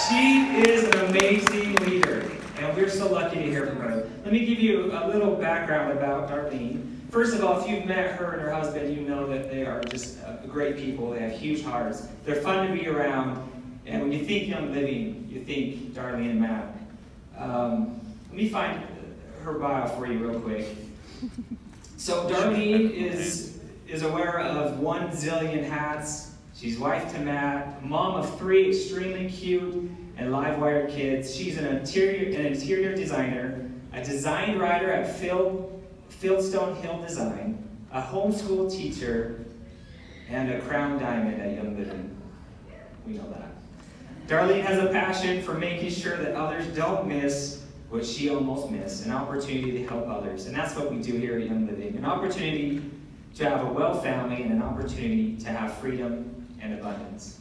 She is an amazing leader, and we're so lucky to hear from her. Let me give you a little background about Darlene. First of all, if you've met her and her husband, you know that they are just great people. They have huge hearts. They're fun to be around, and when you think Young Living, you think Darlene and Matt. Let me find her bio for you real quick. So Darlene is aware of 1 zillion hats. She's wife to Matt, mom of 3 extremely cute and live-wired kids. She's an interior designer, a design writer at Fieldstone Hill Design, a homeschool teacher, and a crown diamond at Young Living. We know that. Darlene has a passion for making sure that others don't miss what she almost missed, an opportunity to help others. And that's what we do here at Young Living, an opportunity to have a well family and an opportunity to have freedom and abundance.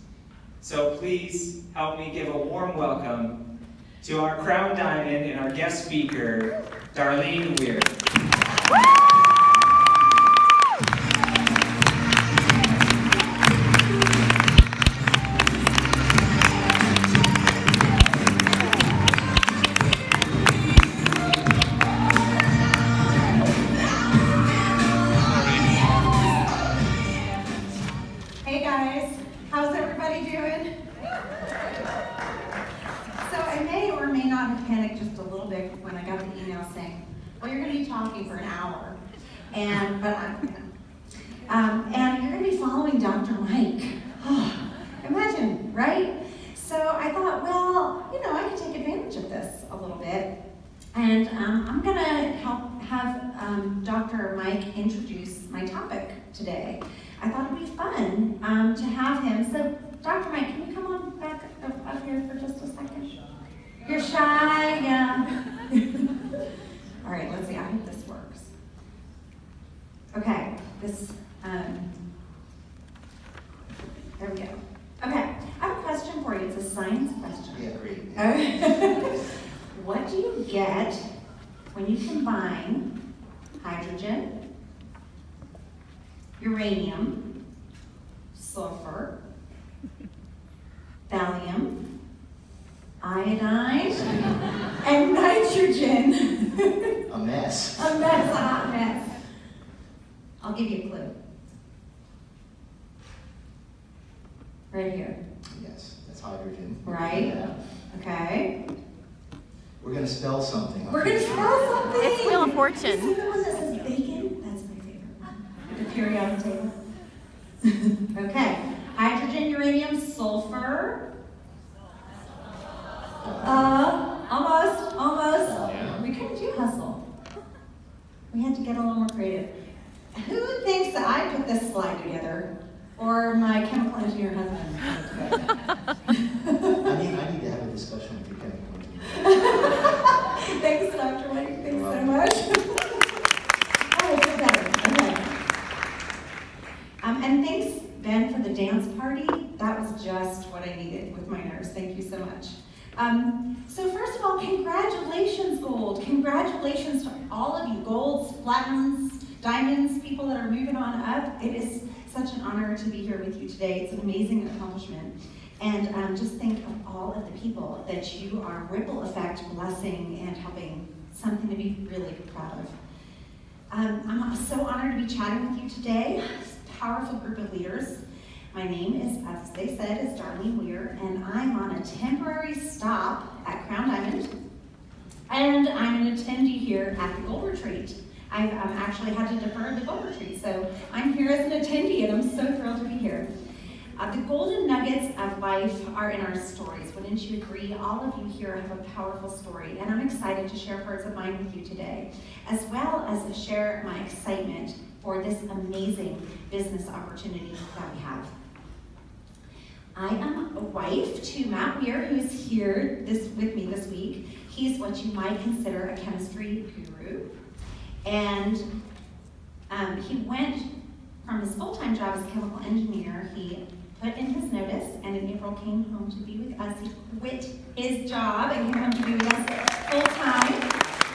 So please help me give a warm welcome to our crown diamond and our guest speaker, Darlene Weir. For an hour, and you're going to be following Dr. Mike. Oh, imagine, right? So I thought, well, you know, I could take advantage of this a little bit, and I'm going to have Dr. Mike introduce my topic today. I thought it'd be fun to have him. So, Dr. Mike, can you come on back up here for just a second? You're shy, yeah. All right, let's see. I hope this works. Okay, there we go. Okay, I have a question for you. It's a science question. Yeah, great. Okay. What do you get when you combine hydrogen, uranium, sulfur, thallium, iodine, and nitrogen? A mess. A mess, a hot mess. I'll give you a clue. Right here. Yes, that's hydrogen. Right? Yeah. Okay. We're going to spell something. We're going to spell something. It's Wheel of Fortune. You see the one that says bacon? That's my favorite one. The periodic table. Okay. Hydrogen, uranium, sulfur. Almost. Yeah. We couldn't do hustle. We had to get a little more creative. Who thinks that I put this slide together? Or my chemical engineer husband put it together? I need to have a discussion with your chemical engineer. Thanks, Dr. Mike. Thanks so much. Oh, I feel better. Okay. And thanks, Ben, for the dance party. That was just what I needed with my nerves. Thank you so much. So first of all, congratulations, Gold. Congratulations to all of you, Golds, Platinums, Diamonds, people that are moving on up. It is such an honor to be here with you today. It's an amazing accomplishment. And just think of all of the people that you are ripple effect blessing and helping, something to be really proud of. I'm so honored to be chatting with you today. This powerful group of leaders. My name is, as they said, is Darlene Weir, and I'm on a temporary stop at Crown Diamond, and I'm an attendee here at the Gold Retreat. I've actually had to defer the Gold Retreat, so I'm here as an attendee, and I'm so thrilled to be here. The golden nuggets of life are in our stories. Wouldn't you agree? All of you here have a powerful story, and I'm excited to share parts of mine with you today, as well as to share my excitement for this amazing business opportunity that we have. I am a wife to Matt Weir, who's here with me this week. He's what you might consider a chemistry guru. And he went from his full-time job as a chemical engineer. He put in his notice, and in April came home to be with us. He quit his job and came home to be with us full-time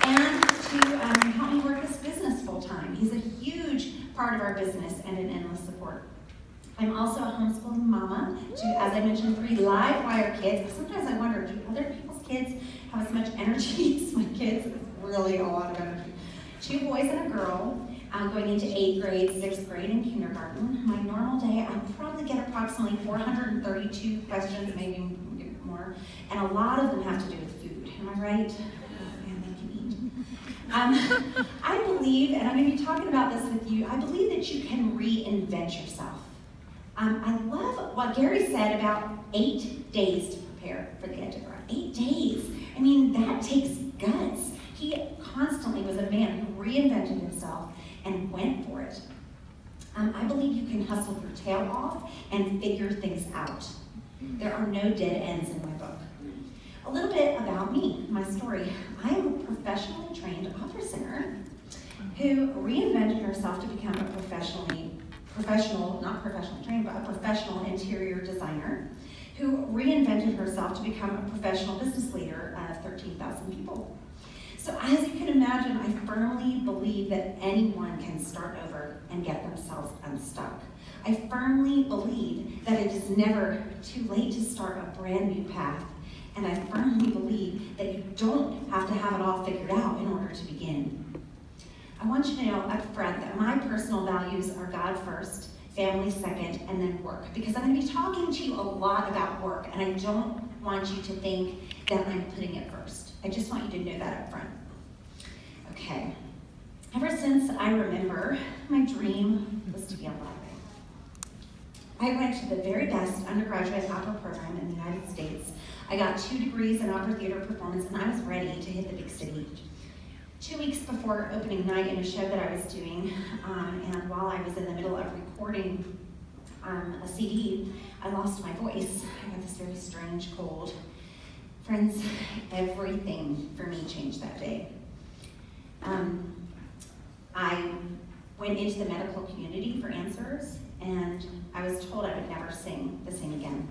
and to help me work this business full-time. He's a huge part of our business and an endless support. I'm also a homeschooling mama mama to, as I mentioned, 3 live wire kids. Sometimes I wonder, do other people's kids have as much energy as my kids? It's really a lot of energy. 2 boys and a girl. Going into 8th grade, 6th grade, and kindergarten. My normal day, I probably get approximately 432 questions, maybe more, and a lot of them have to do with food. Am I right? Oh, man, they can eat. I believe, and I'm going to be talking about this with you, I believe that you can reinvent yourself. I love what Gary said about 8 days to prepare for the Edge of Ground. 8 days. I mean, that takes guts. He constantly was a man who reinvented himself and went for it. I believe you can hustle your tail off and figure things out. There are no dead ends in my book. A little bit about me, my story. I am a professionally trained opera singer who reinvented herself to become a not professionally trained, but a professional interior designer who reinvented herself to become a professional business leader of 13,000 people. So as you can imagine, I firmly believe that anyone can start over and get themselves unstuck. I firmly believe that it is never too late to start a brand new path. And I firmly believe that you don't have to have it all figured out in order to begin. I want you to know up front that my personal values are God first, family second, and then work. Because I'm going to be talking to you a lot about work, and I don't want you to think that I'm putting it first. I just want you to know that up front. Okay. Ever since I remember, my dream was to be on Broadway. I went to the very best undergraduate opera program in the United States. I got 2 degrees in opera theater performance, and I was ready to hit the big stage. 2 weeks before opening night in a show that I was doing, and while I was in the middle of recording a CD, I lost my voice. I got this very strange cold. Friends, everything for me changed that day. I went into the medical community for answers, and I was told I would never sing the same again.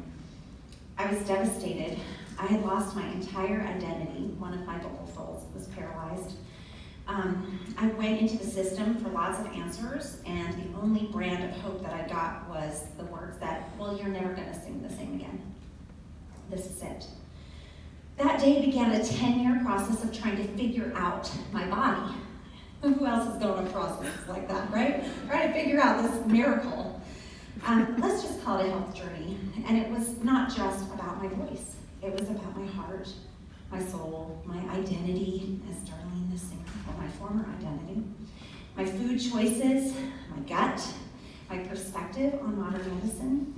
I was devastated. I had lost my entire identity. One of my vocal folds was paralyzed. I went into the system for lots of answers, and the only brand of hope that I got was the words that, well, you're never going to sing the same again. This is it. That day began a 10-year process of trying to figure out my body. Who else is going a process like that, right? Trying to figure out this miracle. Let's just call it a health journey. And it was not just about my voice. It was about my heart, my soul, my identity as Darlene, the singer, or my former identity, my food choices, my gut, my perspective on modern medicine.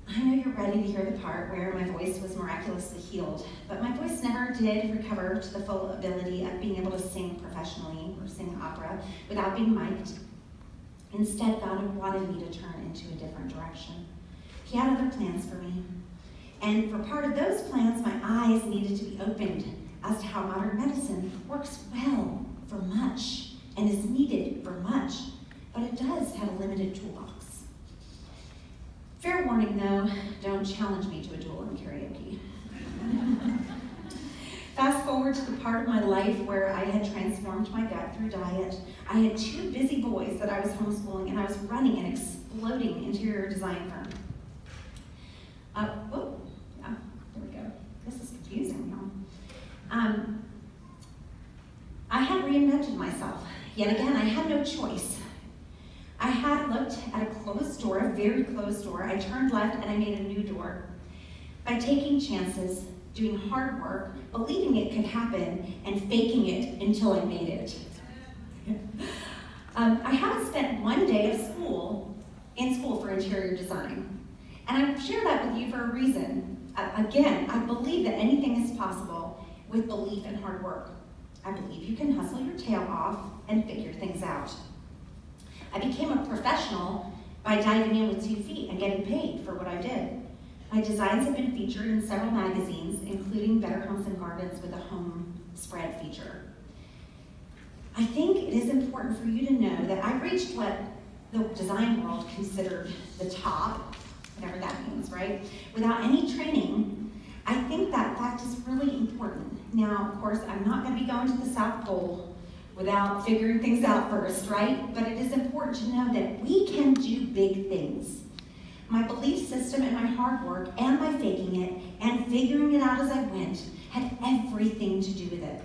I know you're ready to hear the part where my voice was miraculously healed, but my voice never did recover to the full ability of being able to sing professionally or sing opera without being mic'd. Instead, God wanted me to turn into a different direction. He had other plans for me. And for part of those plans, my eyes needed to be opened as to how modern medicine works well for much and is needed for much, but it does have a limited toolbox. Fair warning though, don't challenge me to a duel in karaoke. Fast forward to the part of my life where I had transformed my gut through diet. I had 2 busy boys that I was homeschooling, and I was running an exploding interior design firm. There we go. This is confusing, y'all. I had reinvented myself. Yet again, I had no choice. I had looked at a closed door, a very closed door. I turned left and I made a new door. By taking chances, doing hard work, believing it could happen, and faking it until I made it. I haven't spent one day of school for interior design. And I share that with you for a reason. Again, I believe that anything is possible with belief and hard work. I believe you can hustle your tail off and figure things out. I became a professional by diving in with 2 feet and getting paid for what I did. My designs have been featured in several magazines, including Better Homes and Gardens with a home spread feature. I think it is important for you to know that I reached what the design world considered the top, whatever that means, right? Without any training. I think that fact is really important. Now, of course, I'm not going to be going to the South Pole without figuring things out first, right? But it is important to know that we can do big things. My belief system and my hard work and my faking it and figuring it out as I went had everything to do with it.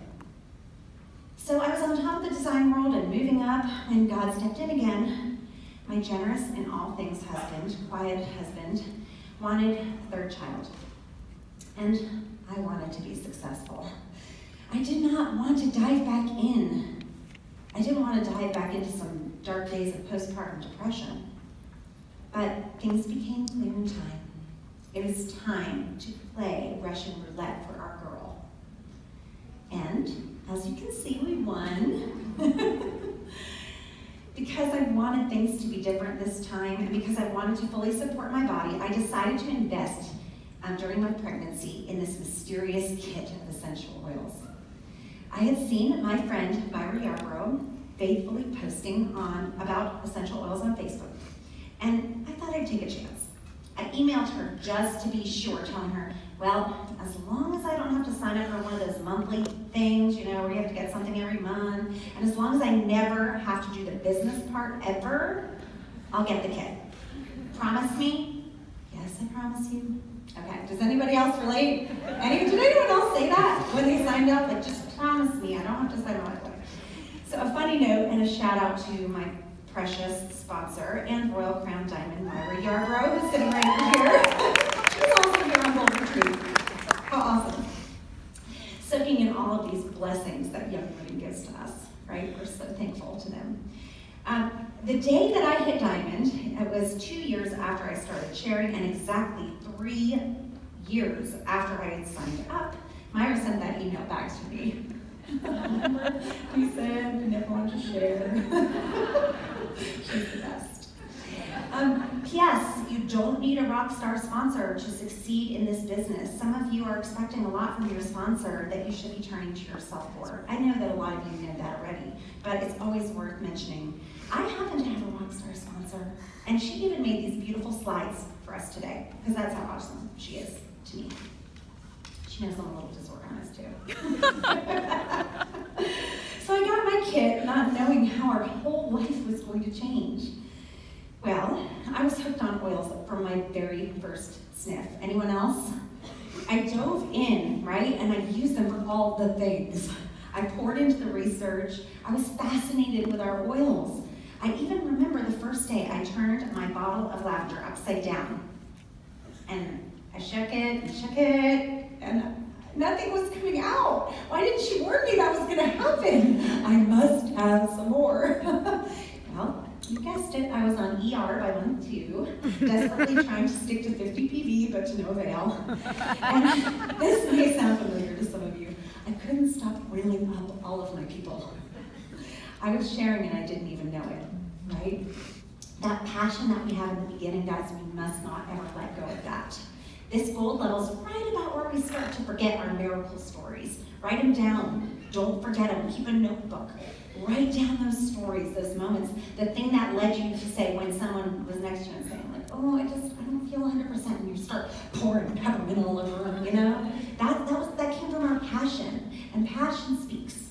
So I was on top of the design world and moving up when God stepped in again. My generous in all things husband, quiet husband, wanted a third child. And I wanted to be successful. I did not want to dive back in. I didn't want to dive back into some dark days of postpartum depression. But things became clear in time. It was time to play Russian roulette for our girl. And as you can see, we won. Because I wanted things to be different this time, and because I wanted to fully support my body, I decided to invest during my pregnancy in this mysterious kit of essential oils. I had seen my friend Weir faithfully posting about essential oils on Facebook, and I thought I'd take a chance. I emailed her just to be sure, telling her, well, as long as I don't have to sign up for one of those monthly things, you know, where you have to get something every month, and as long as I never have to do the business part ever, I'll get the kit. Promise me? Yes, I promise you. Okay, does anybody else relate? Did anyone else say that when they signed up? Like, just promise me, I don't have to sign up. So a funny note and a shout out to my precious sponsor and Royal Crown Diamond, Weir, who's sitting right over here. She's also here on Gold Retreat. How awesome. Soaking in all of these blessings that Young Living gives to us, right? We're so thankful to them. The day that I hit Diamond, it was 2 years after I started sharing, and exactly 3 years after I had signed up, Myra sent that email back to me. Remember, we said we never wanted to share. She's the best. P.S. You don't need a rock star sponsor to succeed in this business. Some of you are expecting a lot from your sponsor that you should be turning to yourself for. I know that a lot of you know that already, but it's always worth mentioning. I happen to have a rock star sponsor, and she even made these beautiful slides for us today, because that's how awesome she is to me. She knows I'm a little disorganized too. So I got my kit, not knowing how our whole life was going to change. Well, I was hooked on oils from my very first sniff. Anyone else? I dove in, right, and I used them for all the things. I poured into the research. I was fascinated with our oils. I even remember the first day I turned my bottle of lavender upside down. And I shook it, and nothing was coming out. Why didn't she warn me that was going to happen? I must have some more. Well, you guessed it, I was on ER by month 2, desperately trying to stick to 50 PV, but to no avail. And this may sound familiar to some of you. I couldn't stop reeling up all of my people. I was sharing and I didn't even know it, right? That passion that we have in the beginning, guys, we must not ever let go of that. This gold level's right about where we start to forget our miracle stories. Write them down. Don't forget them. Keep a notebook. Write down those stories, those moments, the thing that led you to say when someone was next to you and saying, like, oh, I don't feel 100%, and you start pouring peppermint all over them, you know? That came from our passion, and passion speaks.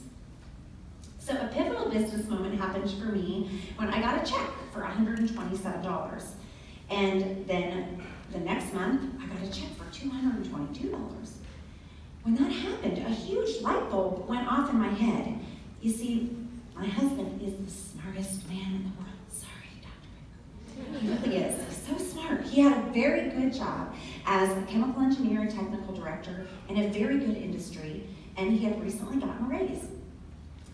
So a pivotal business moment happened for me when I got a check for $127. And then the next month, I got a check for $222. When that happened, a huge light bulb went off in my head. You see, my husband is the smartest man in the world. Sorry, Dr. He really is. He's so smart. He had a very good job as a chemical engineer and technical director in a very good industry, and he had recently gotten a raise.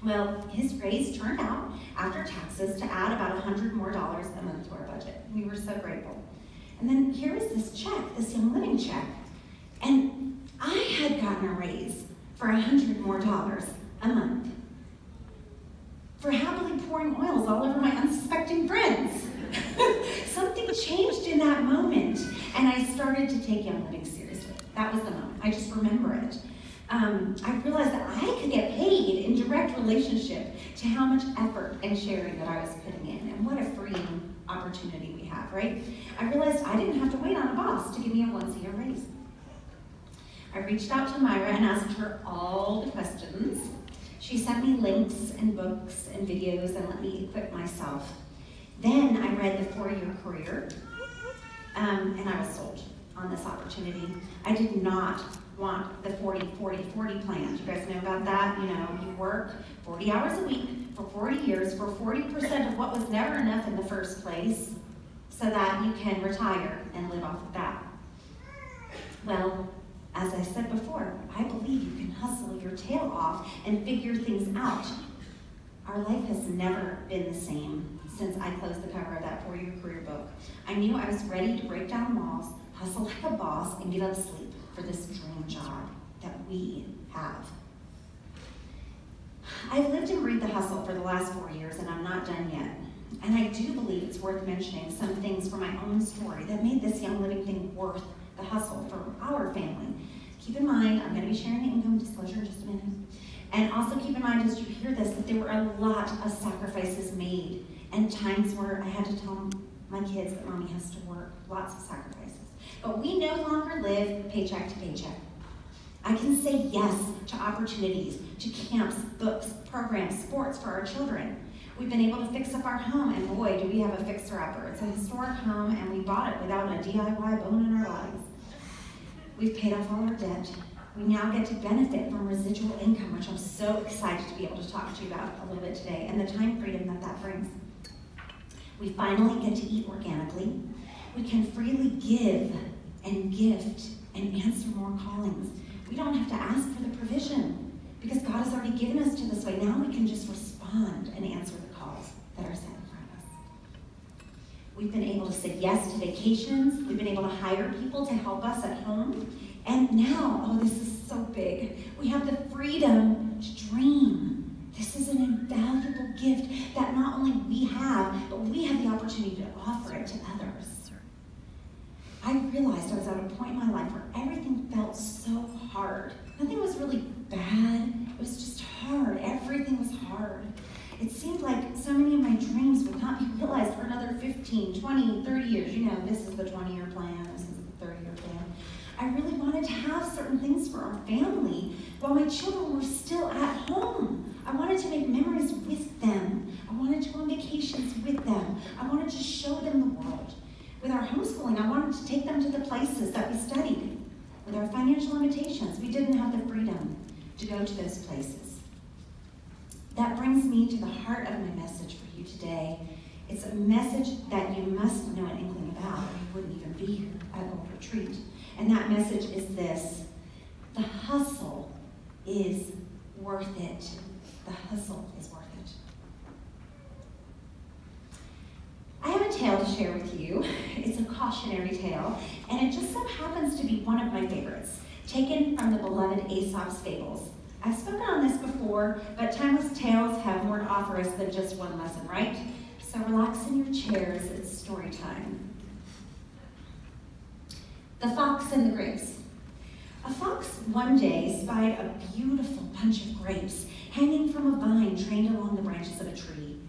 Well, his raise turned out, after taxes, to add about $100 more a month to our budget. We were so grateful. And then here was this check, this Young Living check, and I had gotten a raise for $100 more a month for happily pouring oils all over my unsuspecting friends. Something changed in that moment, and I started to take Young Living seriously. That was the moment. I just remember it. I realized that I could get paid in direct relationship to how much effort and sharing that I was putting in, and what a freeing opportunity we have, right? I realized I didn't have to wait on a boss to give me a once-a-year raise. I reached out to Myra and asked her all the questions. She sent me links and books and videos and let me equip myself. Then I read the 4-year career, And I was sold on this opportunity. I did not want the 40-40-40 plan. Do you guys know about that? You know, you work 40 hours a week for 40 years for 40% of what was never enough in the first place so that you can retire and live off of that. Well, as I said before, I believe you can hustle your tail off and figure things out. Our life has never been the same since I closed the cover of that 4-year career book. I knew I was ready to break down walls, hustle like a boss, and give up sleep for this dream job that we have. I've lived and breathed the hustle for the last 4 years, and I'm not done yet. And I do believe it's worth mentioning some things from my own story that made this Young Living thing worth the hustle for our family. Keep in mind, I'm going to be sharing the income disclosure in just a minute. And also keep in mind as you hear this that there were a lot of sacrifices made and times where I had to tell my kids that mommy has to work, lots of sacrifices. But we no longer live paycheck to paycheck. I can say yes to opportunities, to camps, books, programs, sports for our children. We've been able to fix up our home, and boy, do we have a fixer-upper. It's a historic home, and we bought it without a DIY bone in our lives. We've paid off all our debt. We now get to benefit from residual income, which I'm so excited to be able to talk to you about a little bit today, and the time freedom that that brings. We finally get to eat organically. We can freely give and gift and answer more callings. We don't have to ask for the provision because God has already given us to this way. Now we can just respond and answer the calls that are set in front of us. We've been able to say yes to vacations. We've been able to hire people to help us at home. And now, oh, this is so big. We have the freedom to dream. This is an invaluable gift that not only we have, but we have the opportunity to offer it to others. I realized I was at a point in my life where everything felt so hard. Nothing was really bad. It was just hard. Everything was hard. It seemed like so many of my dreams would not be realized for another 15, 20, 30 years. You know, this is the 20-year plan. This is the 30-year plan. I really wanted to have certain things for our family while my children were still at home. I wanted to make memories with them. I wanted to go on vacations with them. I wanted to show them the world. With our homeschooling, I wanted to take them to the places that we studied. With our financial limitations, we didn't have the freedom to go to those places. That brings me to the heart of my message for you today. It's a message that you must know an inkling about, or you wouldn't even be here at Gold Retreat. And that message is this: the hustle is worth it. The hustle is worth it. I have a tale to share with you. It's a cautionary tale, and it just so happens to be one of my favorites, taken from the beloved Aesop's Fables. I've spoken on this before, but timeless tales have more to offer us than just one lesson, right? So relax in your chairs, it's story time. The Fox and the Grapes. A fox one day spied a beautiful bunch of grapes hanging from a vine trained along the branches of a tree.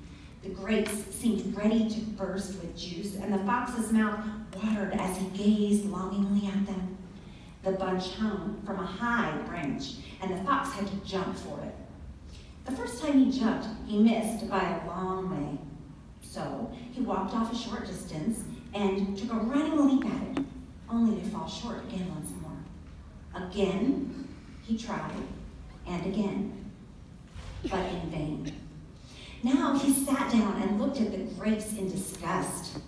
The grapes seemed ready to burst with juice, and the fox's mouth watered as he gazed longingly at them. The bunch hung from a high branch, and the fox had to jump for it. The first time he jumped, he missed by a long way. So he walked off a short distance and took a running leap at it, only to fall short again once more. Again, he tried, and again, but in vain. Now he sat down and looked at the grapes in disgust.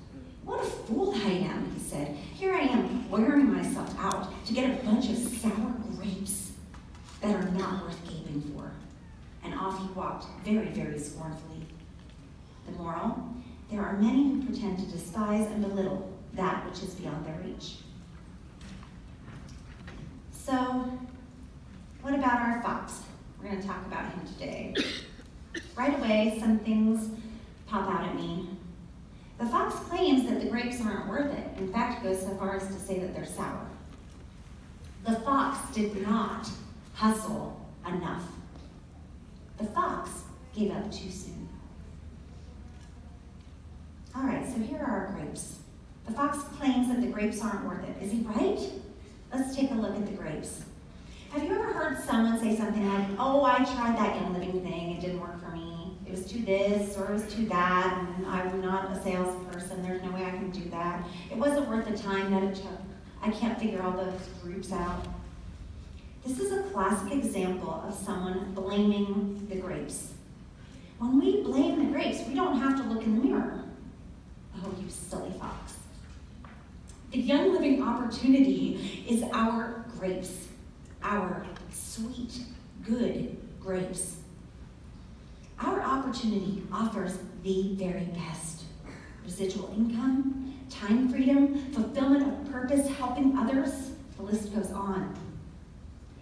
What a fool I am, he said. Here I am wearing myself out to get a bunch of sour grapes that are not worth gaping for. And off he walked, very, very scornfully. The moral: there are many who pretend to despise and belittle that which is beyond their reach. So, what about our fox? We're going to talk about him today. Right away, some things pop out at me. The fox claims that the grapes aren't worth it. In fact, goes so far as to say that they're sour. The fox did not hustle enough. The fox gave up too soon. All right, so here are our grapes. The fox claims that the grapes aren't worth it. Is he right? Let's take a look at the grapes. Have you ever heard someone say something like, oh, I tried that Young Living thing, it didn't work for me. It was too this or it was too that, and I'm not a salesperson. There's no way I can do that. It wasn't worth the time that it took. I can't figure all those groups out. This is a classic example of someone blaming the grapes. When we blame the grapes, we don't have to look in the mirror. Oh, you silly fox. The Young Living opportunity is our grapes, our sweet, good grapes. Our opportunity offers the very best. Residual income, time freedom, fulfillment of purpose, helping others, the list goes on.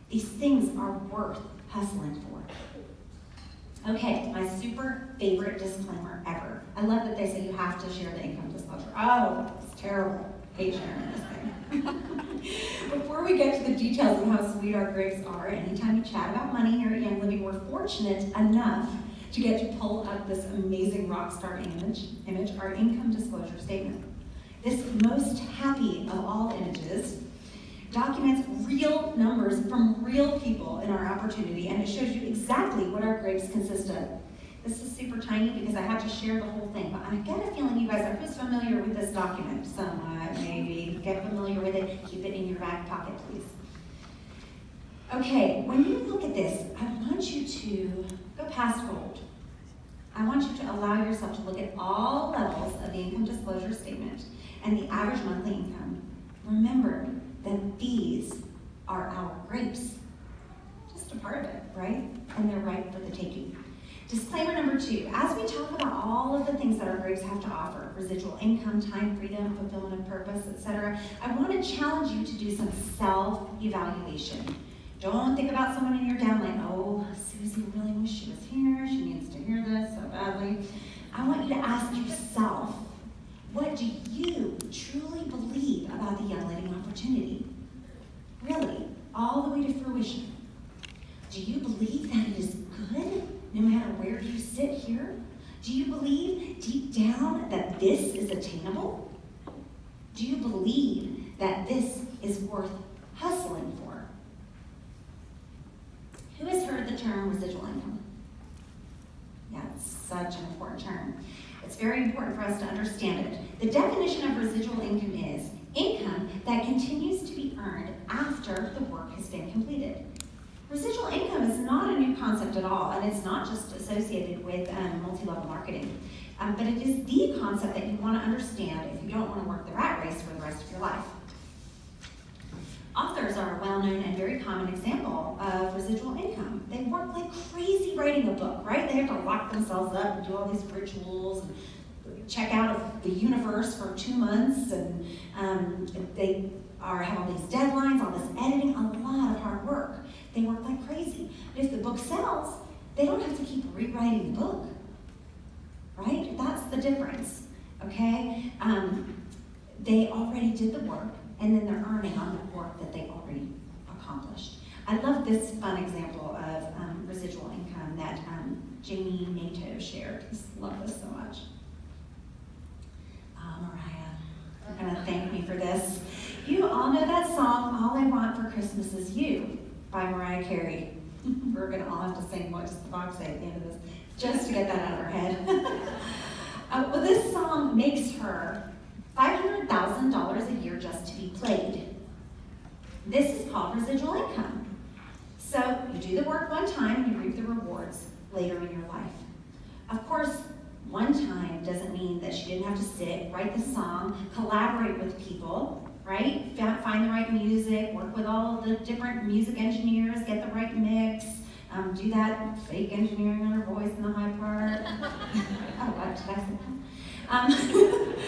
These things are worth hustling for. Okay, my super favorite disclaimer ever. I love that they say you have to share the income disclosure. Oh, it's terrible. I hate sharing this thing. Before we get to the details of how sweet our grapes are, anytime we chat about money here at Young Living, we're fortunate enough to get to pull up this amazing rock star image, our income disclosure statement. This most happy of all images documents real numbers from real people in our opportunity, and it shows you exactly what our grapes consist of. This is super tiny because I had to share the whole thing, but I get a feeling you guys are who's familiar with this document. Somewhat, maybe. Get familiar with it. Keep it in your back pocket, please. Okay, when you look at this, I want you to go past gold. I want you to allow yourself to look at all levels of the income disclosure statement and the average monthly income. Remember that these are our grapes. Just a part of it, right? And they're ripe for the taking. Disclaimer number 2, as we talk about all of the things that our grapes have to offer, residual income, time freedom, fulfillment of purpose, etc., I want to challenge you to do some self-evaluation. Don't think about someone in your downline, oh, Susie really wish she was here, she needs to hear this so badly. I want you to ask yourself, what do you truly believe about the Young Living opportunity? Really, all the way to fruition. Do you believe that it is good, no matter where you sit here? Do you believe deep down that this is attainable? Do you believe that this is worth hustling for? Who has heard the term residual income? Yeah, it's such an important term. It's very important for us to understand it. The definition of residual income is income that continues to be earned after the work has been completed. Residual income is not a new concept at all, and it's not just associated with multi-level marketing. But it is the concept that you want to understand if you don't want to work the rat race for the rest of your life. Authors are a well-known and very common example of residual income. They work like crazy writing a book, right? They have to lock themselves up and do all these rituals and check out of the universe for 2 months, and they have all these deadlines, all this editing, a lot of hard work. They work like crazy. But if the book sells, they don't have to keep rewriting the book, right? That's the difference, okay? They already did the work, and then they're earning on the work that they already accomplished. I love this fun example of residual income that Jamie Nato shared. I just love this so much. Mariah, you're gonna thank me for this. You all know that song, All I Want for Christmas Is You, by Mariah Carey. We're gonna all have to sing what does the box say at the end of this, just to get that out of our head. Well, this song makes her $500,000 a year just to be played. This is called residual income. So you do the work one time and you reap the rewards later in your life. Of course, one time doesn't mean that she didn't have to sit, write the song, collaborate with people, right? Find the right music, work with all the different music engineers, get the right mix, do that fake engineering on her voice in the high part. Oh, what did I say?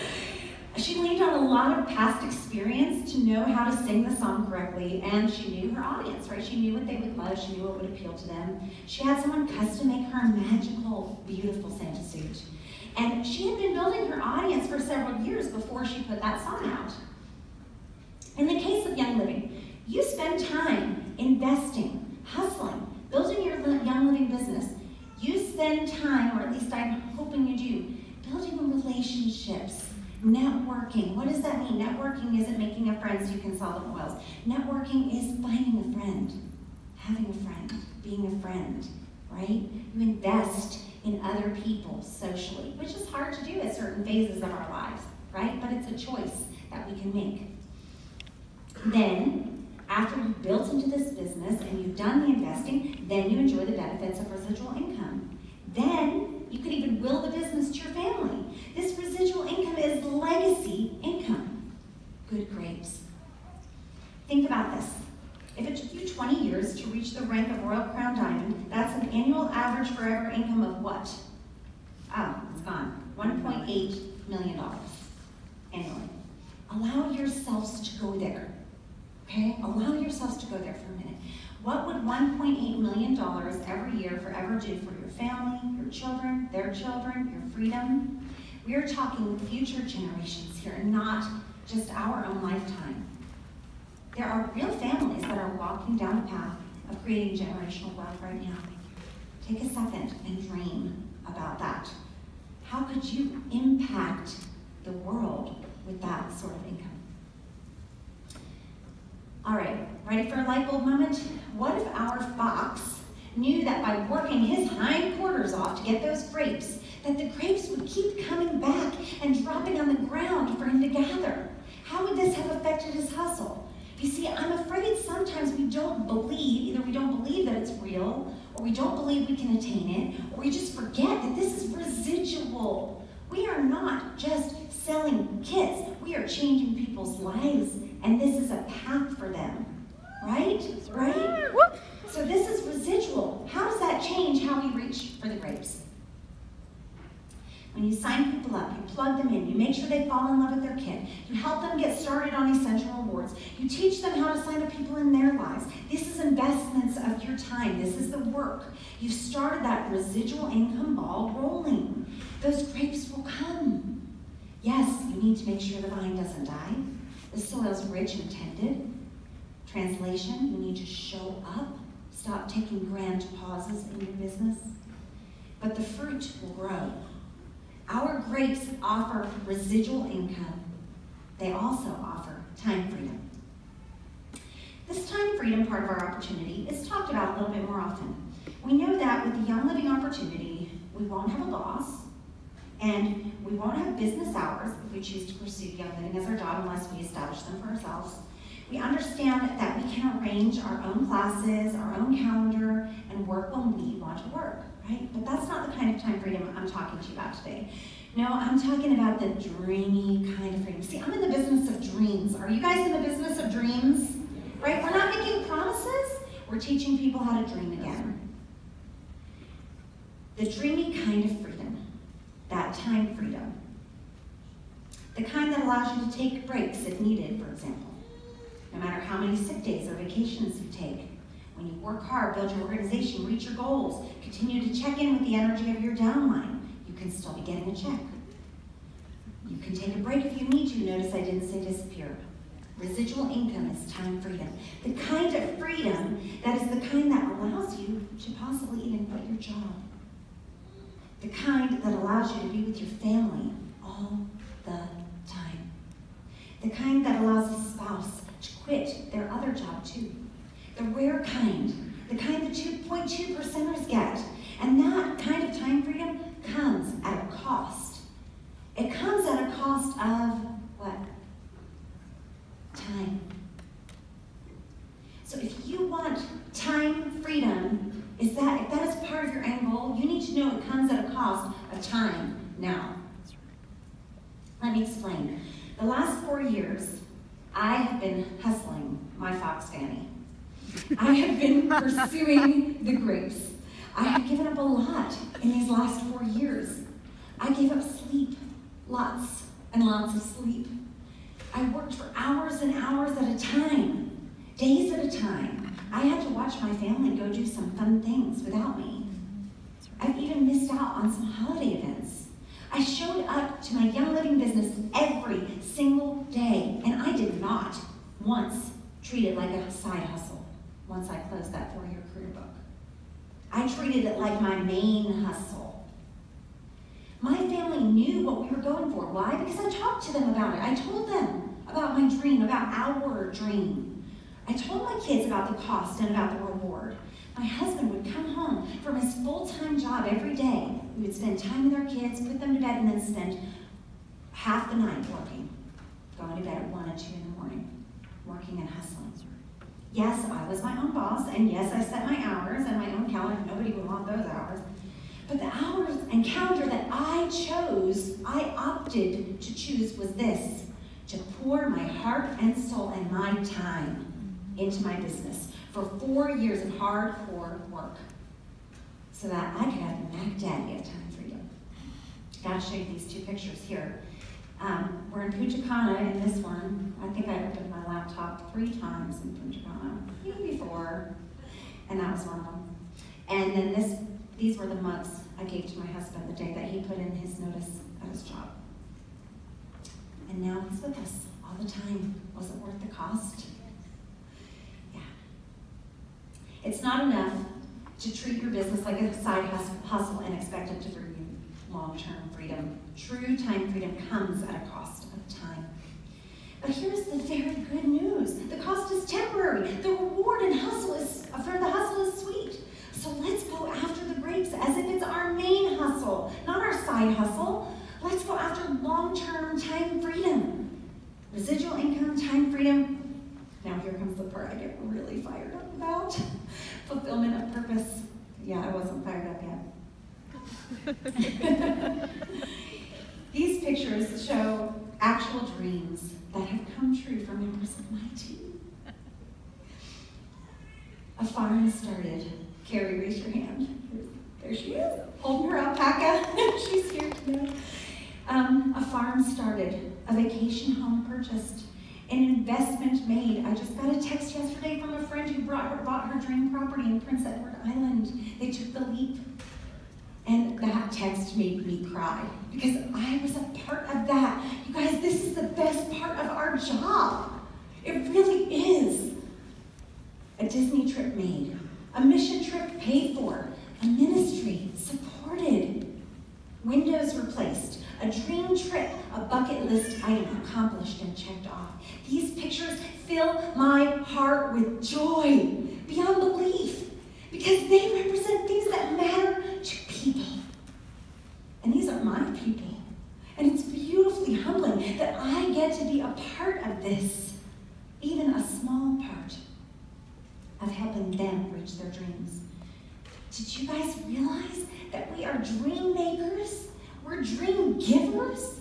She leaned on a lot of past experience to know how to sing the song correctly, and she knew her audience, right? She knew what they would love, she knew what would appeal to them. She had someone custom make her a magical, beautiful Santa suit. And she had been building her audience for several years before she put that song out. In the case of Young Living, you spend time investing, hustling, building your Young Living business. You spend time, or at least I'm hoping you do, building relationships. Networking, what does that mean? Networking isn't making a friend so you can sell them oils. Networking is finding a friend, having a friend, being a friend, right? You invest in other people socially, which is hard to do at certain phases of our lives, right? But it's a choice that we can make. Then, after you've built into this business and you've done the investing, then you enjoy the benefits of residual income. Then, you could even will the business to your family. This residual income is legacy income. Good grapes. Think about this. If it took you 20 years to reach the rank of Royal Crown Diamond, that's an annual average forever income of what? Oh, it's gone. $1.8 million annually. Allow yourselves to go there. Okay? Allow yourselves to go there for a minute. What would $1.8 million every year forever do for your family, your children, their children, your freedom? We are talking future generations here, and not just our own lifetime. There are real families that are walking down the path of creating generational wealth right now. Take a second and dream about that. How could you impact the world with that sort of income? All right, ready for a light bulb moment? What if our fox knew that by working his hindquarters off to get those grapes, that the grapes would keep coming back and dropping on the ground for him to gather? How would this have affected his hustle? You see, I'm afraid sometimes we don't believe, either we don't believe that it's real, or we don't believe we can attain it, or we just forget that this is residual. We are not just selling kits. We are changing people's lives, and this is a path for them. Right? Right? So this is residual. How does that change how we reach for the grapes? When you sign people up, you plug them in, you make sure they fall in love with their kit, you help them get started on essential rewards, you teach them how to sign up people in their lives. This is investments of your time. This is the work. You've started that residual income ball rolling. Those grapes will come. Yes, you need to make sure the vine doesn't die. The soil's rich and tended. Translation, you need to show up. Stop taking grand pauses in your business. But the fruit will grow. Our grapes offer residual income. They also offer time freedom. This time freedom part of our opportunity is talked about a little bit more often. We know that with the Young Living opportunity, we won't have a boss, and we won't have business hours if we choose to pursue Young Living as our job unless we establish them for ourselves. We understand that we can arrange our own classes, our own calendar, and work when we want to work, right? But that's not the kind of time freedom I'm talking to you about today. No, I'm talking about the dreamy kind of freedom. See, I'm in the business of dreams. Are you guys in the business of dreams? Right? We're not making promises. We're teaching people how to dream again. The dreamy kind of freedom, that time freedom. The kind that allows you to take breaks if needed, for example. No matter how many sick days or vacations you take. When you work hard, build your organization, reach your goals, continue to check in with the energy of your downline, you can still be getting a check. You can take a break if you need to. Notice I didn't say disappear. Residual income is time freedom. The kind of freedom that is the kind that allows you to possibly even quit your job. The kind that allows you to be with your family all the time. The kind that allows a spouse to quit their other job too. The rare kind, the kind the 2.2%ers get. And that kind of time freedom comes at a cost. It comes at a cost of what? Time. So if you want time freedom, if that is part of your end goal, you need to know it comes at a cost of time now. Let me explain. The last 4 years, I have been hustling my Fox Fanny. I have been pursuing the grapes. I have given up a lot in these last 4 years. I gave up sleep, lots and lots of sleep. I worked for hours and hours at a time, days at a time. I had to watch my family go do some fun things without me. I've even missed out on some holiday events. I showed up to my Young Living business every single day, and I did not once treat it like a side hustle once I closed that 4-year career book. I treated it like my main hustle. My family knew what we were going for. Why? Because I talked to them about it. I told them about my dream, about our dream. I told my kids about the cost and about the reward. My husband would come home from his full-time job every day. We would spend time with our kids, put them to bed, and then spend half the night working. Going to bed at 1 and 2 in the morning, working and hustling. Yes, I was my own boss, and yes, I set my hours and my own calendar. Nobody would want those hours. But the hours and calendar that I chose, I opted to choose was this: to pour my heart and soul and my time into my business for 4 years of hardcore work so that I could have Mac Daddy of time freedom. I'll show you these two pictures here. We're in Punta Cana in this one. I think I opened my laptop 3 times in Punta Cana, maybe 4, and that was one of them. And then these were the mugs I gave to my husband the day that he put in his notice at his job. And now he's with us all the time. Was it worth the cost? Yeah. It's not enough to treat your business like a side hustle and expect it to bring you long-term freedom. True time freedom comes at a cost of time. But here's the very good news. The cost is temporary. The reward and for the hustle is sweet. So let's go after the grapes as if it's our main hustle, not our side hustle. Let's go after long-term time freedom. Residual income, time freedom. Now here comes the part I get really fired up about. Fulfillment of purpose. Yeah, I wasn't fired up yet. These pictures show actual dreams that have come true for members of my team. A farm started. Carrie, raise your hand. There she is, holding her alpaca. She's here today. A farm started, a vacation home purchased, an investment made. I just got a text yesterday from a friend who bought her dream property in Prince Edward Island. They took the leap. And that text made me cry because I was a part of that. You guys, this is the best part of our job. It really is. A Disney trip made, a mission trip paid for, a ministry supported, windows replaced, a dream trip, a bucket list item accomplished and checked off. These pictures fill my heart with joy beyond belief because they represent things that matter to people. And these are my people. And it's beautifully humbling that I get to be a part of this, even a small part of helping them reach their dreams. Did you guys realize that we are dream makers? We're dream givers?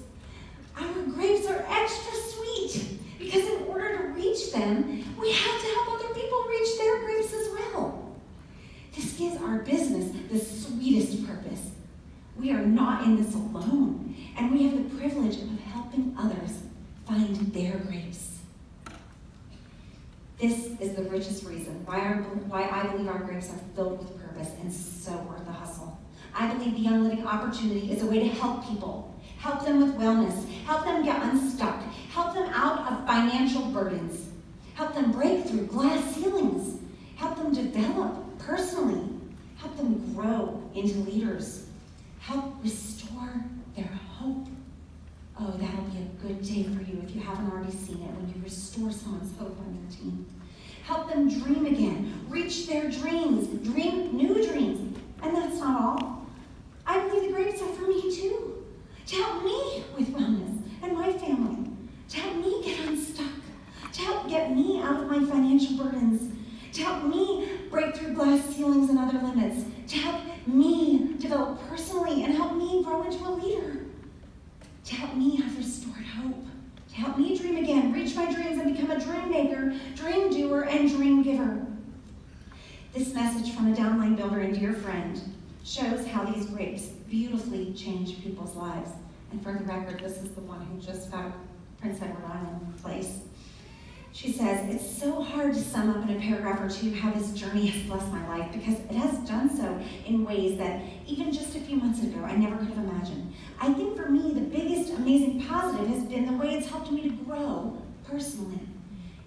Our grapes are extra sweet because in order to reach them, we have to help other people reach their grapes as well. This gives our business the sweetest purpose. We are not in this alone, and we have the privilege of helping others find their grapes. This is the richest reason why I believe our grapes are filled with purpose and so worth the hustle. I believe the Young Living opportunity is a way to help people, help them with wellness, help them get unstuck, help them out of financial burdens, help them break through glass ceilings, help them develop personally, help them grow into leaders, help restore their hope. Oh, that'll be a good day for you if you haven't already seen it, when you restore someone's hope on your team. Help them dream again, reach their dreams, dream new dreams. And that's not all. I believe the grapes are for me too, to help me with wellness and my family, to help me get unstuck, to help get me out of my financial burdens, to help me break through glass ceilings and other limits, to help me develop personally and help me grow into a leader, to help me have restored hope, to help me dream again, reach my dreams and become a dream maker, dream doer, and dream giver. This message from a downline builder and dear friend shows how these grapes beautifully change people's lives. And for the record, this is the one who just got Prince Edward Island place. She says, it's so hard to sum up in a paragraph or two how this journey has blessed my life because it has done so in ways that even just a few months ago I never could have imagined. I think for me, the biggest amazing positive has been the way it's helped me to grow personally.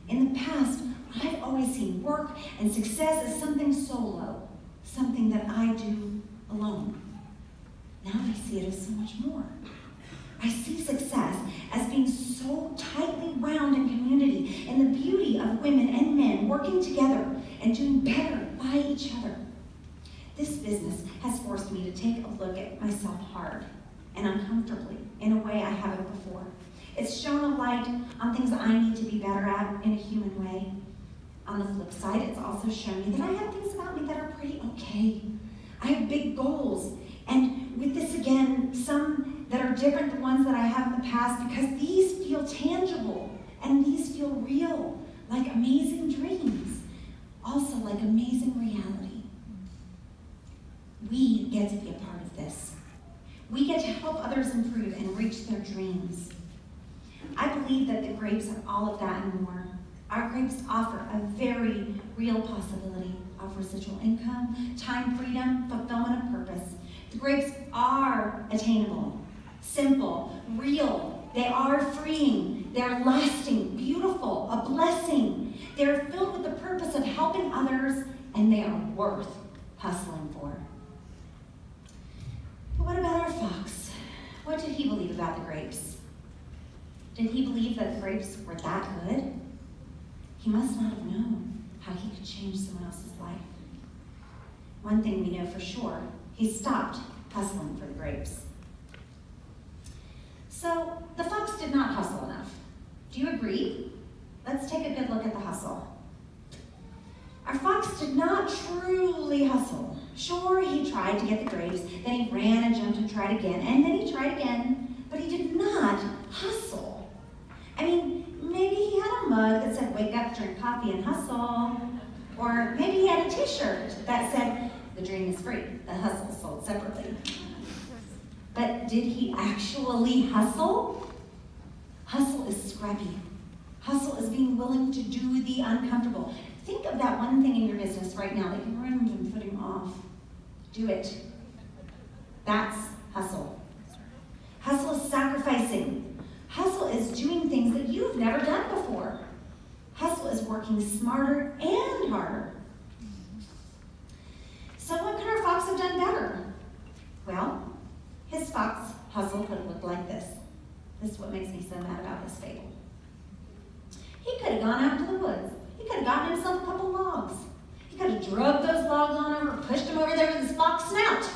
In the past, I've always seen work and success as something solo, something that I do alone. Now I see it as so much more. I see success as being so tightly wound in community and the beauty of women and men working together and doing better by each other. This business has forced me to take a look at myself hard and uncomfortably in a way I haven't before. It's shown a light on things I need to be better at in a human way. On the flip side, it's also shown me that I have things about me that are pretty okay. I have big goals, and with this again, some that are different than ones that I have in the past, because these feel tangible and these feel real, like amazing dreams, also like amazing reality. We get to be a part of this. We get to help others improve and reach their dreams. I believe that the grapes are all of that and more. Our grapes offer a very real possibility of residual income, time freedom, fulfillment of purpose. The grapes are attainable, simple, real. They are freeing. They're lasting, beautiful, a blessing. They're filled with the purpose of helping others, and they are worth hustling for. But what about our fox? What did he believe about the grapes? Did he believe that the grapes were that good? He must not have known how he could change someone else's life. One thing we know for sure, he stopped hustling for the grapes. So, the fox did not hustle enough. Do you agree? Let's take a good look at the hustle. Our fox did not truly hustle. Sure, he tried to get the grapes, then he ran and jumped and tried again, and then he tried again, but he did not hustle. I mean, maybe he had a mug that said, "Wake up, drink coffee, and hustle." Or maybe he had a t-shirt that said, "The dream is free, the hustle is sold separately." But did he actually hustle? Hustle is scrappy. Hustle is being willing to do the uncomfortable. Think of that one thing in your business right now that you've been putting off. Do it. That's hustle. Hustle is sacrificing. Hustle is doing things that you've never done before. Hustle is working smarter and harder. So what could our fox have done better? Well, his fox hustle could have looked like this. This is what makes me so mad about this fable. He could have gone out into the woods. He could have gotten himself a couple logs. He could have drugged those logs on over, pushed them over there with his fox snout.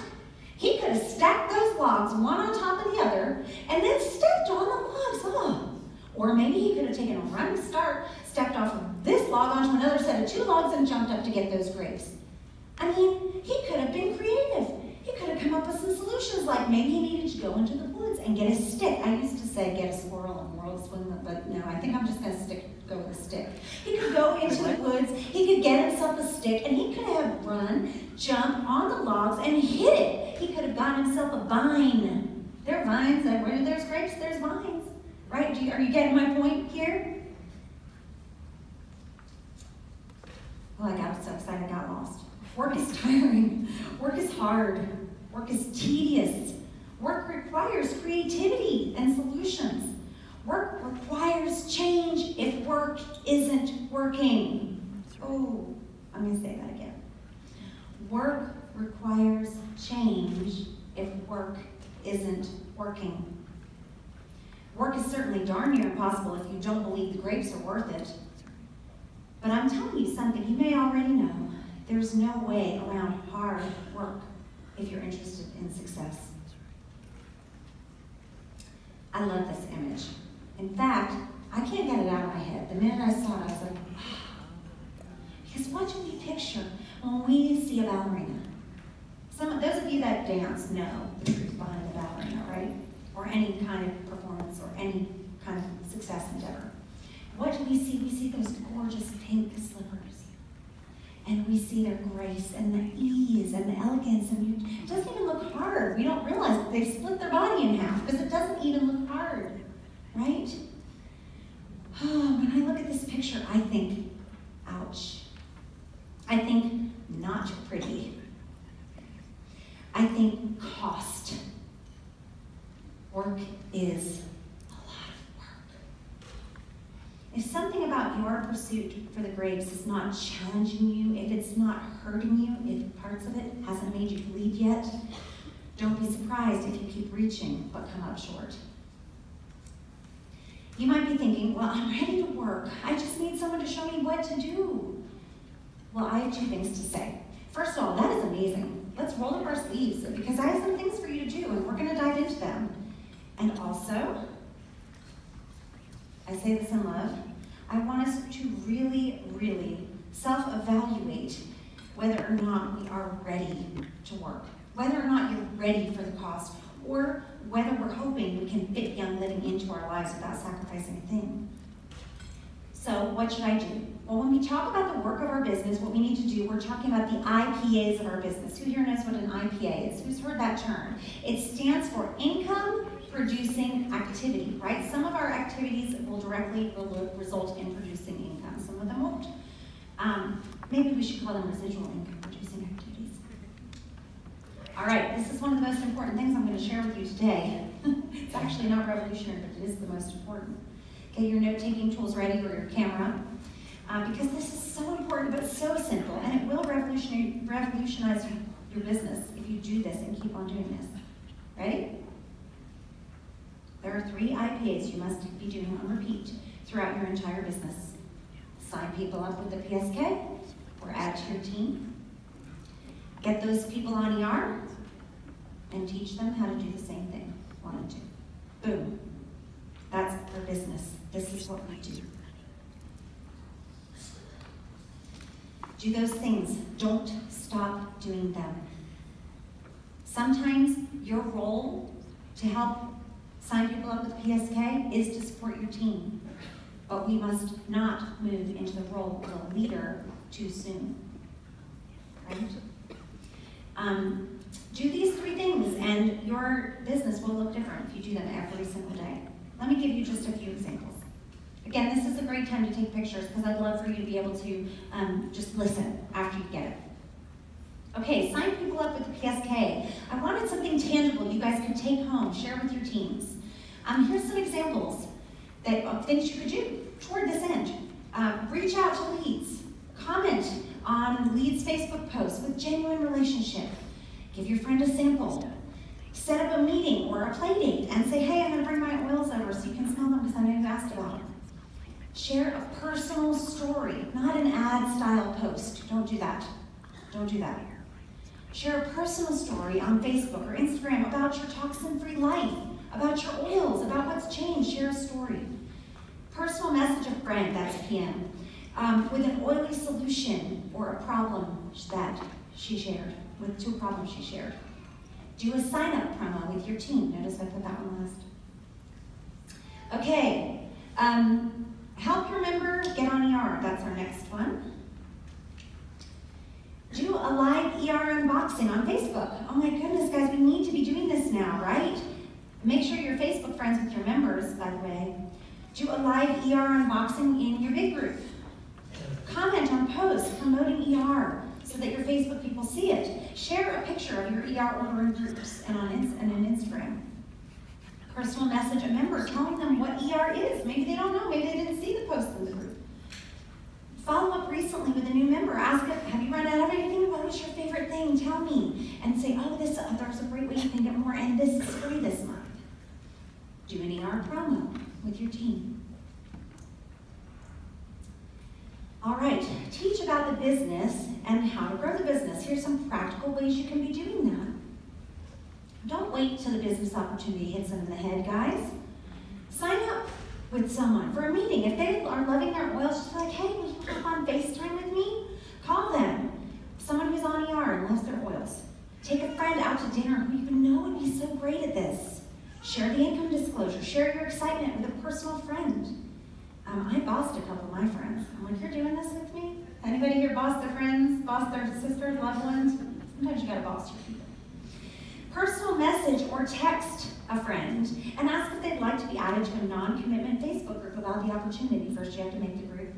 He could have stacked those logs one on top of the other and then stepped on the logs. Oh. Or maybe he could have taken a running start, stepped off of this log onto another set of 2 logs and jumped up to get those grapes. I mean, he could have been creative. He could have come up with some solutions, like maybe he needed to go into the woods and get a stick. I used to say get a squirrel and whirl a swing, but no, I think I'm just going to go with a stick. He could go into the woods, he could get himself a stick, and he could have run, jump on the logs, and hit it. He could have gotten himself a vine. There are vines, and where there's grapes, there's vines. Right? Are you getting my point here? Oh, I got so excited, I got lost. Work is tiring. Work is hard. Work is tedious. Work requires creativity and solutions. Work requires change if work isn't working. Oh, I'm going to say that again. Work requires change if work isn't working. Work is certainly darn near impossible if you don't believe the grapes are worth it. But I'm telling you something you may already know. There's no way around hard work if you're interested in success. I love this image. In fact, I can't get it out of my head. The minute I saw it, I was like, because what do we picture when we see a ballerina? Those of you that dance know the truth behind the ballerina, right? Or any kind of performance or any kind of success endeavor. What do we see? We see those gorgeous pink slippers. And we see their grace and the ease and the elegance. And it doesn't even look hard. We don't realize that they've split their body in half because it doesn't even look hard, right? Oh, when I look at this picture, I think, ouch. I think not pretty. I think cost. Work is a lot of work. If something about your pursuit for the grapes is not challenging you, if it's not hurting you, if parts of it hasn't made you bleed yet, don't be surprised if you keep reaching but come up short. You might be thinking, well, I'm ready to work. I just need someone to show me what to do. Well, I have two things to say. First of all, that is amazing. Let's roll up our sleeves because I have some things for you to do and we're going to dive into them. And also, I say this in love, I want us to really, really self-evaluate whether or not we are ready to work, whether or not you're ready for the cost, or whether we're hoping we can fit young living into our lives without sacrificing a thing. So what should I do? Well, when we talk about the work of our business, what we need to do, we're talking about the IPAs of our business. Who here knows what an IPA is? Who's heard that term? It stands for income producing activity, right? Some of our activities will directly result in producing income. Some of them won't. Maybe we should call them residual income producing activities. All right, this is one of the most important things I'm going to share with you today. It's actually not revolutionary, but it is the most important. Get your note-taking tools ready or your camera, because this is so important but so simple, and it will revolutionize your business if you do this and keep on doing this. Ready? There are 3 IPAs you must be doing on repeat throughout your entire business. Sign people up with the PSK or add to your team. Get those people on ER and teach them how to do the same thing. 1 and 2. Boom. That's our business. This is what we do. Do those things. Don't stop doing them. Sometimes your role to help sign people up with PSK is to support your team. But we must not move into the role of a leader too soon. Right? Do these 3 things and your business will look different if you do them every single day. Let me give you just a few examples. Again, this is a great time to take pictures because I'd love for you to be able to just listen after you get it. Okay, sign people up with the PSK. I wanted something tangible you guys could take home, share with your teams. Here's some examples of things you could do toward this end. Reach out to leads. Comment on leads' Facebook posts with genuine relationship. Give your friend a sample. Set up a meeting or a play date and say, hey, I'm going to bring my oils over so you can smell them because I know you asked about them. Share a personal story, not an ad-style post. Don't do that. Don't do that. Share a personal story on Facebook or Instagram about your toxin-free life, about your oils, about what's changed. Share a story. Personal message a friend, that's PM, with an oily solution or a problem that she shared, to a problem she shared. Do a sign-up promo with your team. Notice I put that one last. Okay, help your member get on ER. That's our next one. Do a live ER unboxing on Facebook. Oh my goodness, guys, we need to be doing this now, right? Make sure you're Facebook friends with your members, by the way. Do a live ER unboxing in your big group. Comment on posts promoting ER so that your Facebook people see it. Share a picture of your ER ordering groups and on Instagram. Personal message a member telling them what ER is. Maybe they don't know, maybe they didn't see the post in the group. Follow up recently with a new member. Ask them, have you run out of anything? What was your favorite thing? Tell me. And say, oh, there's a great way you can get more, and this is free this month. Do an ER promo with your team. All right, teach about the business and how to grow the business. Here's some practical ways you can be doing that. Don't wait till the business opportunity hits them in the head, guys. Sign up with someone for a meeting. If they are loving their oils, just be like, hey, will you hop on FaceTime with me? Call them. Someone who's on ER and loves their oils. Take a friend out to dinner who you know would be so great at this. Share the income disclosure. Share your excitement with a personal friend. I bossed a couple of my friends. I'm like, you're doing this with me? Anybody here boss their friends, boss their sisters, loved ones? Sometimes you gotta boss your people. Personal message or text a friend and ask if they'd like to be added to a non-commitment Facebook group about the opportunity. First, you have to make the group.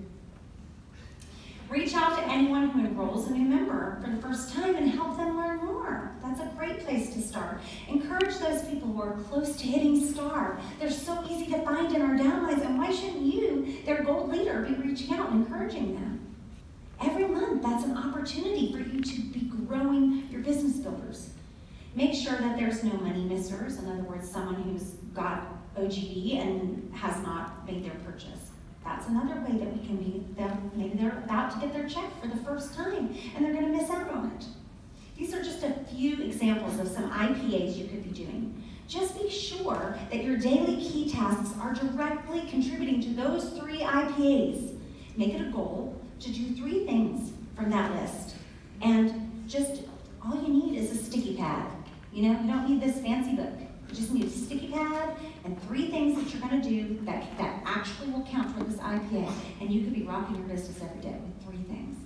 Reach out to anyone who enrolls a new member for the first time and help them learn more. That's a great place to start. Encourage those people who are close to hitting star. They're so easy to find in our downlines, and why shouldn't you, their gold leader, be reaching out and encouraging them? Every month, that's an opportunity for you to be growing your business builders. Make sure that there's no money missers. In other words, someone who's got OGD and has not made their purchase. That's another way that we can be them. Maybe they're about to get their check for the first time and they're going to miss out on it. These are just a few examples of some IPAs you could be doing. Just be sure that your daily key tasks are directly contributing to those 3 IPAs. Make it a goal to do 3 things from that list. And just all you need is a sticky pad. You know, you don't need this fancy book. You just need a sticky pad and 3 things that you're going to do that actually will count for this IPA. And you could be rocking your business every day with 3 things.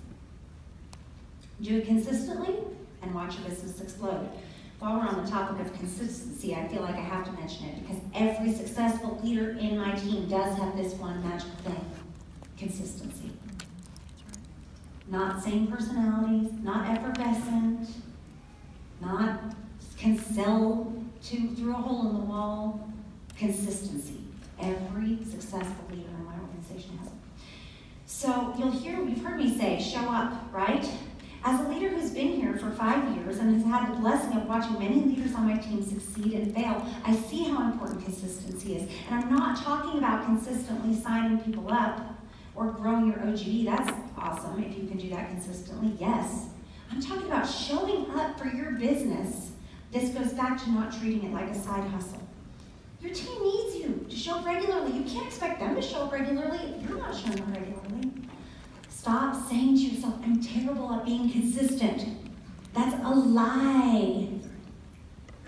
Do it consistently and watch your business explode. While we're on the topic of consistency, I feel like I have to mention it because every successful leader in my team does have this one magical thing: consistency. Not same personalities, not effervescent, not can sell through a hole in the wall. Consistency. Every successful leader in my organization has it. So you've heard me say, show up, right? As a leader who's been here for 5 years and has had the blessing of watching many leaders on my team succeed and fail, I see how important consistency is. And I'm not talking about consistently signing people up or growing your OGV. That's awesome if you can do that consistently, yes. I'm talking about showing up for your business. This goes back to not treating it like a side hustle. Your team needs you to show up regularly. You can't expect them to show up regularly if you're not showing up regularly. Stop saying to yourself, I'm terrible at being consistent. That's a lie.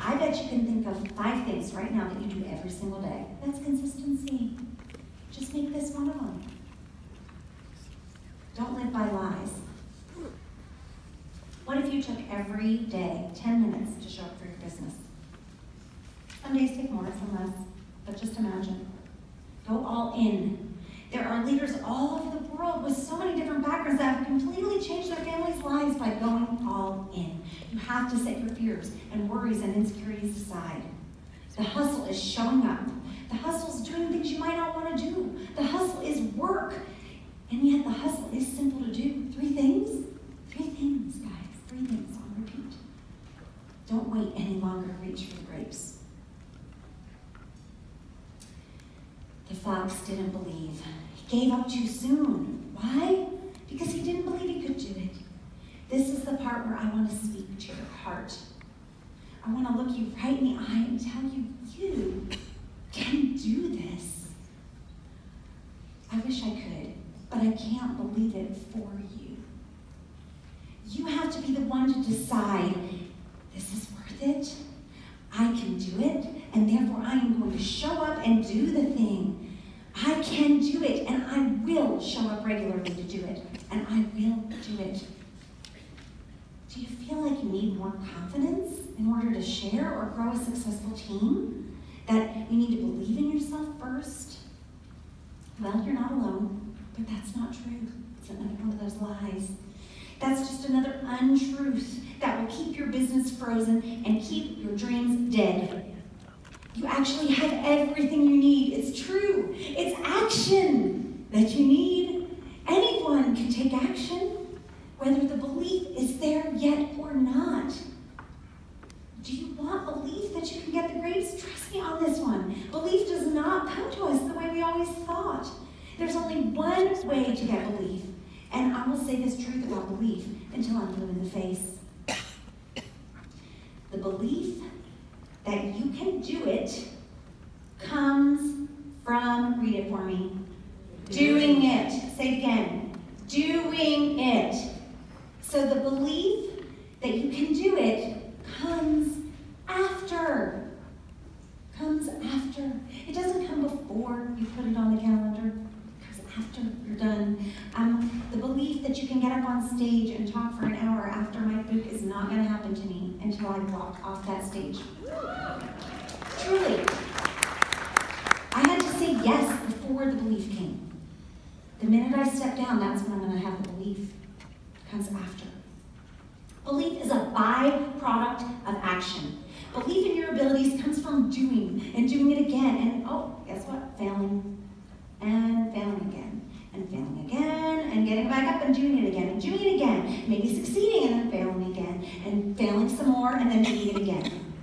I bet you can think of 5 things right now that you do every single day. That's consistency. Just make this one of them. Don't live by lies. What if you took every day 10 minutes to show up for your business? Some days take more, some less, but just imagine. Go all in. There are leaders all over the world with so many different backgrounds that have completely changed their families' lives by going all in. You have to set your fears and worries and insecurities aside. The hustle is showing up. The hustle is doing things you might not want to do. The hustle is work. And yet the hustle is simple to do. 3 things? 3 things, guys. 3 things on repeat. Don't wait any longer to reach for the grapes. The fox didn't believe. He gave up too soon. Why? Because he didn't believe he could do it. This is the part where I want to speak to your heart. I want to look you right in the eye and tell you, you can do this. I wish I could, but I can't believe it for you. You have to be the one to decide, this is worth it. I can do it, and therefore I am going to show up and do the thing. I can do it, and I will show up regularly to do it, and I will do it. Do you feel like you need more confidence in order to share or grow a successful team? That you need to believe in yourself first? Well, you're not alone, but that's not true. It's another one of those lies. That's just another untruth that will keep your business frozen and keep your dreams dead. You actually have everything you need. It's true. It's action that you need. Anyone can take action, whether the belief is there yet or not. Do you want belief that you can get the grapes? Trust me on this one. Belief does not come to us the way we always thought. There's only one way to get belief. And I will say this truth about belief until I'm blue in the face. The belief that you can do it comes from, read it for me, doing it. Say it again. Doing it. So the belief that you can do it comes after. Comes after. It doesn't come before you put it on the calendar. It comes after you're done. The belief that you can get up on stage and talk for an hour after my book is not going to happen to me until I walk off that stage. Truly. I had to say yes before the belief came. The minute I step down, that's when I'm going to have the belief. It comes after. Belief is a byproduct of action. Belief in your abilities comes from doing and doing it again. And oh, guess what? Failing and failing again. And failing again, and getting back up and doing it again, and doing it again. Maybe succeeding and then failing again, and failing some more, and then doing it again.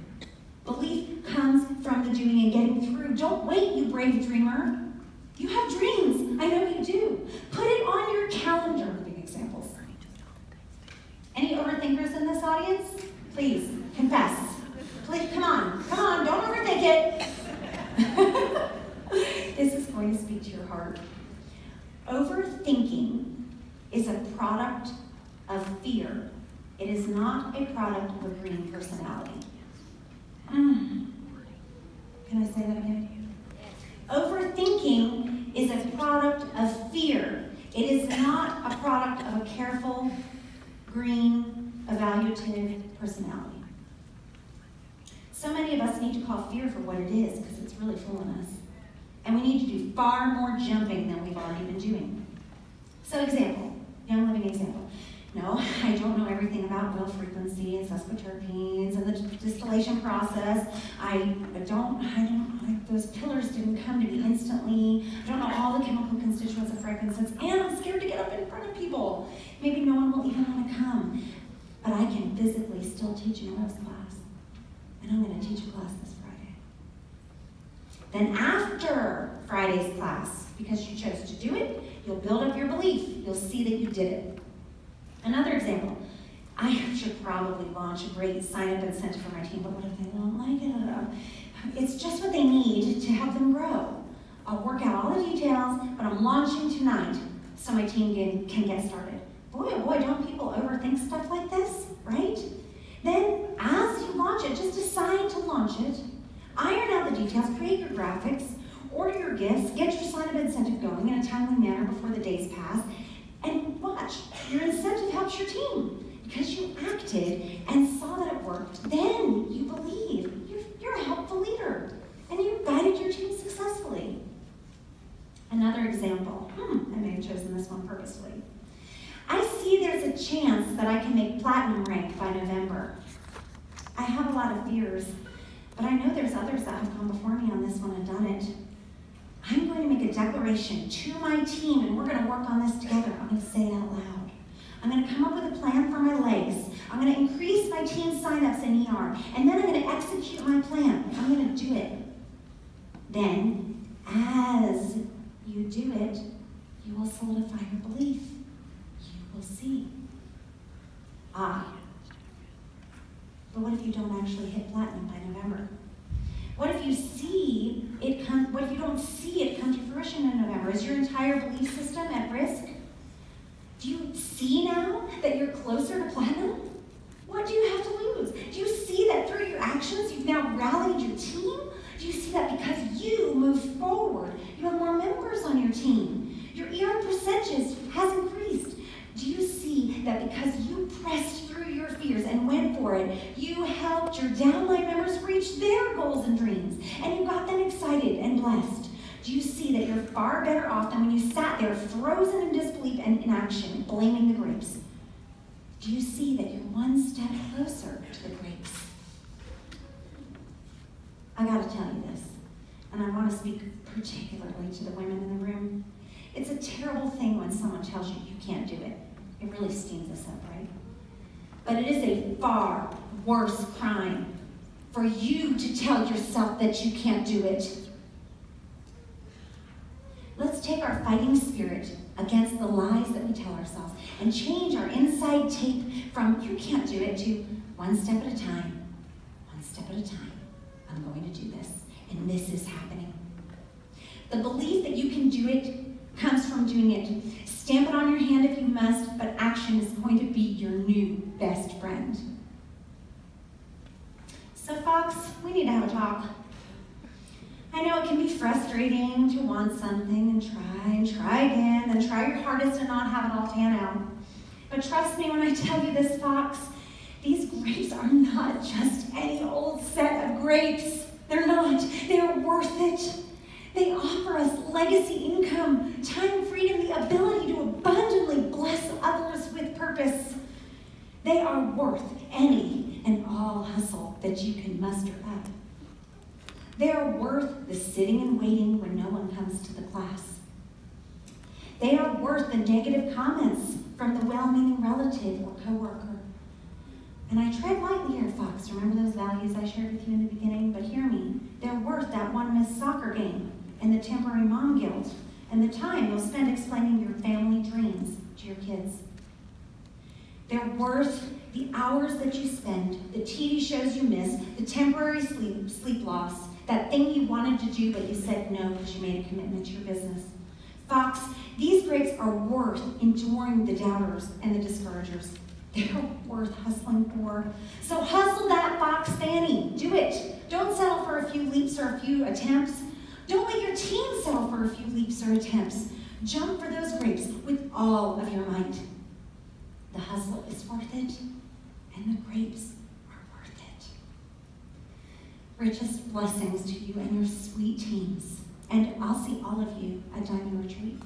Belief comes from the doing and getting through. Don't wait, you brave dreamer. You Please, confess. Please, come on, don't overthink it. This is going to speak to your heart. Overthinking is a product of fear. It is not a product of a green personality. Can I say that again? Overthinking is a product of fear. It is not a product of a careful, green, evaluative personality. So many of us need to call fear for what it is because it's really fooling us. And we need to do far more jumping than we've already been doing. So example, young living example. No, I don't know everything about will frequency and sesquiterpenes and the distillation process. Those pillars didn't come to me instantly. I don't know all the chemical constituents of frankincense, and I'm scared to get up in front of people. Maybe no one will even want to come. But I can physically still teach in a Rose class. And I'm going to teach a class this Friday. Then after Friday's class, because you chose to do it, you'll build up your belief. You'll see that you did it. Another example, I should probably launch a great sign-up incentive for my team, but what if they don't like it? It's just what they need to help them grow. I'll work out all the details, but I'm launching tonight so my team can get started. Boy, oh boy, don't people overthink stuff like this, right? Then, as you launch it, just decide to launch it, iron out the details, create your graphics, order your gifts, get your sign-up incentive going in a timely manner before the days pass, and watch. Your incentive helps your team because you acted and saw that it worked. Then you believe. You're a helpful leader, and you guided your team successfully. Another example. I may have chosen this one purposefully. I see there's a chance that I can make platinum rank by November. I have a lot of fears, but I know there's others that have come before me on this one and done it. I'm going to make a declaration to my team, and we're going to work on this together. I'm going to say it out loud. I'm going to come up with a plan for my legs. I'm going to increase my team signups in ER, and then I'm going to execute my plan. I'm going to do it. Then, as you do it, you will solidify your belief. You will see. But what if you don't actually hit platinum by November? What if you see it come? What if you don't see it come to fruition in November? Is your entire belief system at risk? Do you see now that you're closer to platinum? What do you have to lose? Do you see that through your actions you've now rallied your team? Do you see that because you moved forward, you have more members on your team? Your ER percentage has increased. Do you see that because you pressed through your fears and went for it, you helped your downline members reach their goals and dreams, and you got them excited and blessed? Do you see that you're far better off than when you sat there frozen in disbelief and inaction, blaming the grapes? Do you see that you're one step closer to the grapes? I gotta tell you this, and I want to speak particularly to the women in the room. It's a terrible thing when someone tells you you can't do it. It really steams us up, right? But it is a far worse crime for you to tell yourself that you can't do it. Let's take our fighting spirit against the lies that we tell ourselves and change our inside tape from you can't do it to one step at a time. One step at a time. I'm going to do this, and this is happening. The belief that you can do it comes from doing it. Stamp it on your hand if you must, but action is going to be your new best friend. So, Fox, we need to have a talk. I know it can be frustrating to want something and try again, then try your hardest and not have it all pan out. But trust me when I tell you this, Fox, these grapes are not just any old set of grapes. They're not. They're worth it. They offer us legacy income, time, freedom, the ability to abundantly bless others with purpose. They are worth any and all hustle that you can muster up. They are worth the sitting and waiting when no one comes to the class. They are worth the negative comments from the well-meaning relative or coworker. And I tread lightly here, Fox. Remember those values I shared with you in the beginning? But hear me. They're worth that one missed soccer game and the temporary mom guilt and the time you'll spend explaining your family dreams to your kids. They're worth the hours that you spend, the TV shows you miss, the temporary sleep loss, that thing you wanted to do but you said no because you made a commitment to your business. Fox, these grapes are worth enduring the doubters and the discouragers. They're worth hustling for. So hustle that Fox Fanny. Do it. Don't settle for a few leaps or a few attempts. Don't let your team settle for a few leaps or attempts. Jump for those grapes with all of your might. The hustle is worth it, and the grapes are worth it. Richest blessings to you and your sweet teams. And I'll see all of you at Diamond Retreat.